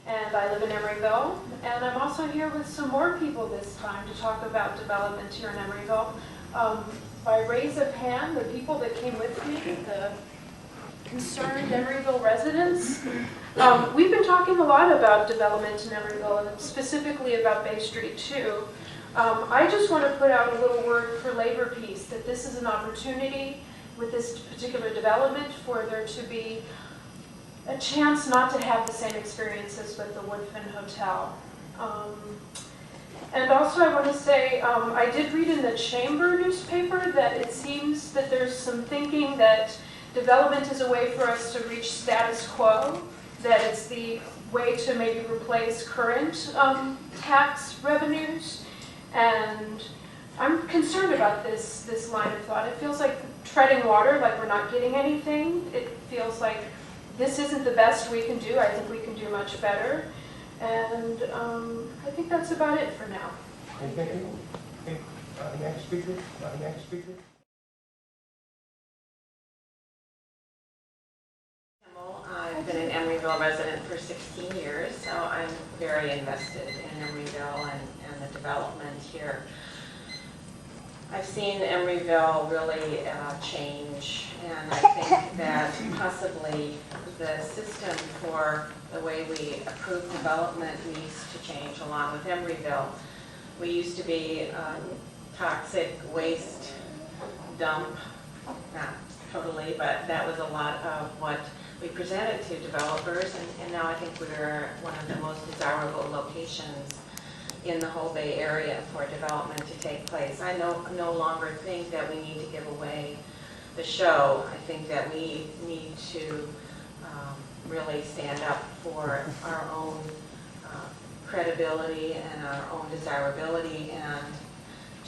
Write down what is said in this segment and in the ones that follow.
and I live in Emeryville. And I'm also here with some more people this time to talk about development here in Emeryville. By raise of hand, the people that came with me, the concerned Emeryville residents. We've been talking a lot about development in Emeryville, and specifically about Bay Street too. I just want to put out a little word for labor peace, that this is an opportunity with this particular development for there to be a chance not to have the same experiences with the Woodfin Hotel. And also I want to say, I did read in the Chamber newspaper that it seems that there's some thinking that development is a way for us to reach status quo, that it's the way to maybe replace current tax revenues. And I'm concerned about this line of thought. It feels like treading water, like we're not getting anything. It feels like this isn't the best we can do. I think we can do much better. And I think that's about it for now. Thank you. Next speaker. Next speaker. I've been an Emeryville resident for 16 years, so I'm very invested in Emeryville and the development here. I've seen Emeryville really change, and I think that possibly the system for the way we approve development needs to change along with Emeryville. We used to be a toxic waste dump, not totally, but that was a lot of what we presented to developers, and now I think we're one of the most desirable locations in the whole Bay Area for development to take place. I no longer think that we need to give away the show. I think that we need to really stand up for our own credibility and our own desirability, and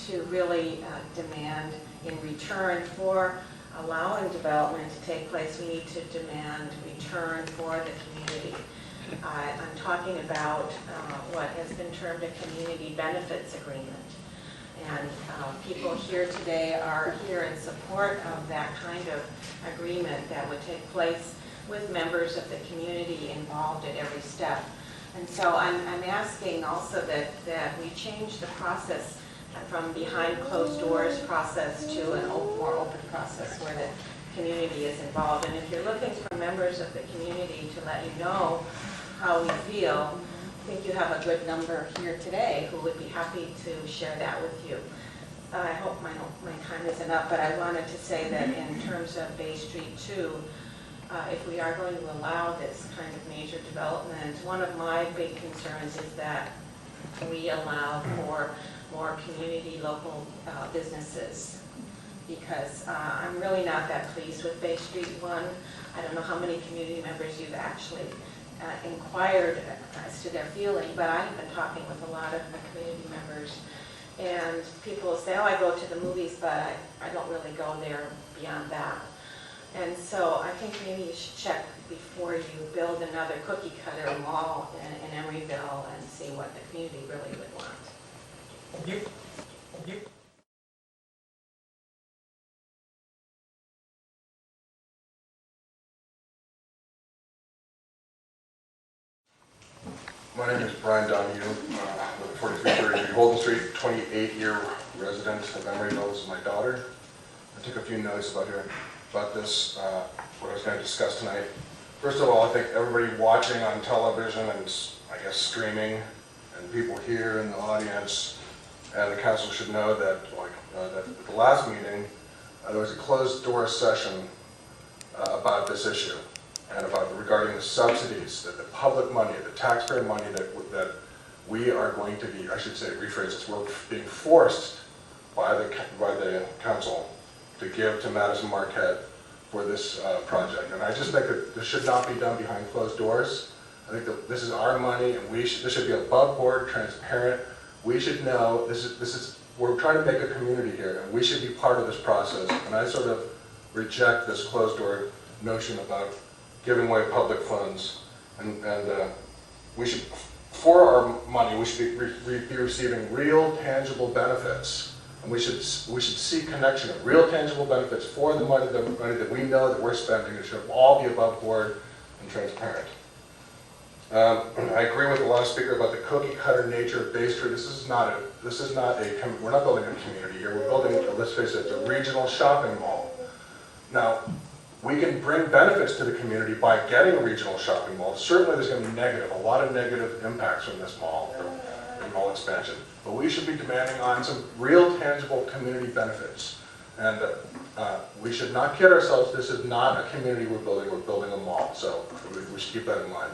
to really demand in return for allowing development to take place, we need to demand return for the community. I'm talking about what has been termed a community benefits agreement. And people here today are here in support of that kind of agreement that would take place with members of the community involved at every step. And so I'm asking also that we change the process from behind closed doors process to a more open process where the community is involved. And if you're looking for members of the community to let you know how we feel, I think you have a good number here today who would be happy to share that with you. I hope my time isn't up, but I wanted to say that in terms of Bay Street 2, if we are going to allow this kind of major development, one of my big concerns is that we allow for more community local businesses, because I'm really not that pleased with Bay Street 1. I don't know how many community members you've actually inquired as to their feeling, but I have been talking with a lot of the community members, and people say, oh, I go to the movies, but I don't really go there beyond that. And so I think maybe you should check before you build another cookie cutter mall in Emeryville and see what the community really would want. Thank you. Thank you. My name is Brian Donahue, 4333 Holden Street, 28-year resident of Emeryville. This is my daughter. I took a few notes about this, what I was going to discuss tonight. First of all, I think everybody watching on television and I guess streaming, and people here in the audience and the council should know that, that at the last meeting, there was a closed door session about this issue, and regarding the subsidies, that the public money, the taxpayer money that we are going to be, I should say, rephrase this, we're being forced by the council to give to Madison Marquette for this project. And I just think that this should not be done behind closed doors. I think that this is our money, and this should be above board, transparent. We should know we're trying to make a community here, and we should be part of this process. And I sort of reject this closed door notion about giving away public funds. And we should, for our money, we should be receiving real, tangible benefits. And we should see connection of real, tangible benefits for the money that we know that we're spending. It should all be above board and transparent. I agree with the last speaker about the cookie cutter nature of Bay Street. We're not building a community here. We're building, let's face it, a regional shopping mall. Now, we can bring benefits to the community by getting a regional shopping mall. Certainly there's going to be a lot of negative impacts from this mall, from mall expansion. But we should be demanding on some real tangible community benefits. And we should not kid ourselves. This is not a community we're building a mall. So we should keep that in mind.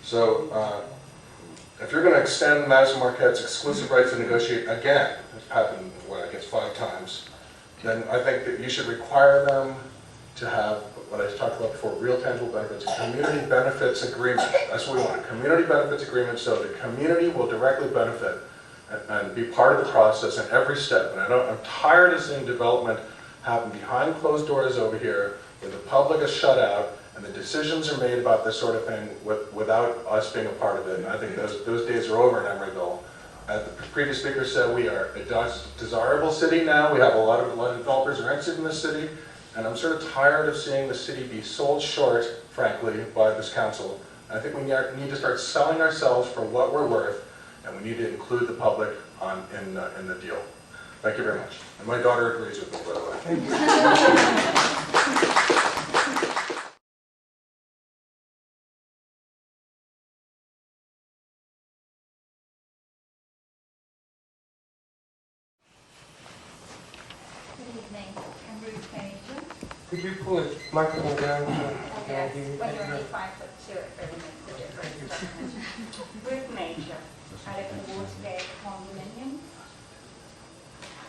So if you're going to extend Madison Marquette's exclusive rights to negotiate again, it's happened, I guess 5 times, then I think that you should require them to have what I talked about before, real tangible benefits, a community benefits agreement. That's what we want, a community benefits agreement, so the community will directly benefit and be part of the process in every step. And I'm tired of seeing development happen behind closed doors over here, where the public is shut out, and the decisions are made about this sort of thing without us being a part of it. And I think those days are over in Emeryville. As the previous speaker said, we are a desirable city now. We have a lot of developers are interested in the city. And I'm sort of tired of seeing the city be sold short, frankly, by this council. I think we need to start selling ourselves for what we're worth, and we need to include the public in the deal. Thank you very much. And my daughter agrees with me, by the way. Thank you. Good evening, I'm Ruth Major. Could you pull the microphone down? Yes, when you're only 5'2", it really makes a difference, doesn't it? Ruth Major, I live in the Watergate condominium.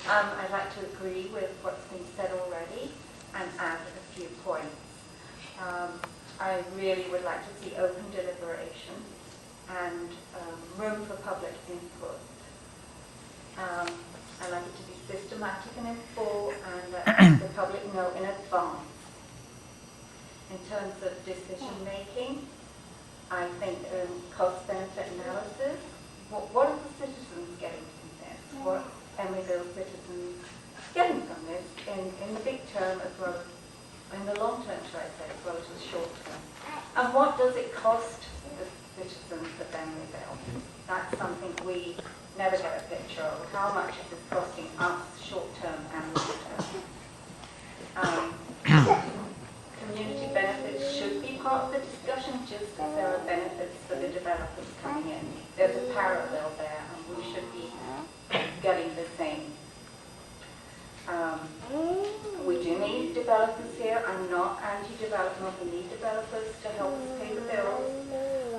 I'd like to agree with what's been said already and add a few points. I really would like to see open deliberation and room for public input. I'd like it to be systematic and in full, and let the public know in advance. In terms of decision making, I think cost-benefit analysis. What are the citizens getting from this? What Emeryville citizens getting from this in the big term as well as in the long term, should I say, as well as the short term? And what does it cost the citizens of Emeryville? That's something we never get a picture of. How much is this costing us short term and long term? Community benefits should be part of the discussion, just as there are benefits for the developers coming in. There's a parallel there, and we should be getting the same. We do need developers here. I'm not anti-development. We need developers to help us pay the bills,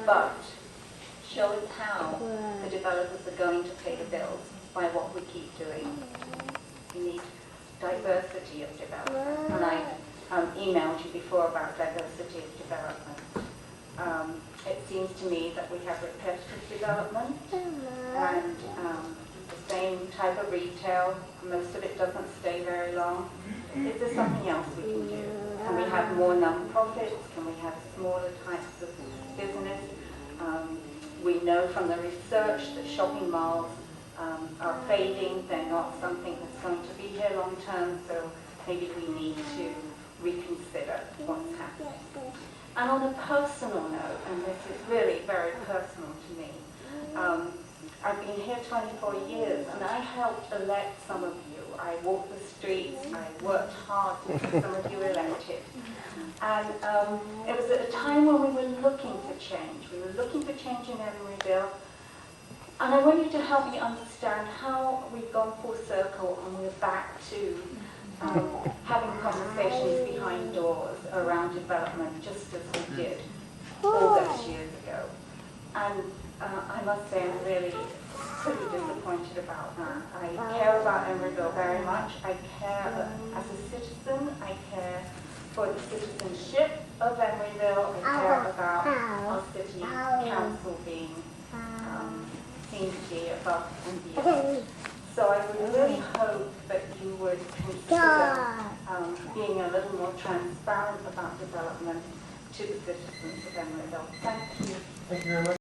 but show us how the developers are going to pay the bills by what we keep doing. We need diversity of development, and I emailed you before about diversity of development. It seems to me that we have repetitive development and the same type of retail. Most of it doesn't stay very long. Is there something else we can do? Can we have more non-profits? Can we have smaller types of business? We know from the research that shopping malls are fading. They're not something that's going to be here long term, so maybe we need to reconsider what's happening. And on a personal note, and this is really very personal to me, I've been here 24 years and I helped elect some of you. I walked the streets, I worked hard to get some of you elected. And it was at a time when we were looking for change. We were looking for change in Emeryville. And I want you to help me understand how we've gone full circle and we're back to having conversations behind doors around development, just as we did all those years ago. And I must say I'm really pretty disappointed about that. I care about Emeryville very much. I care as a citizen. I care for the citizenship of Emeryville. I care about our city council being seen to be above and beyond. So I would really hope that you would consider being a little more transparent about development to the citizens of Emeryville. Thank you. Thank you very much.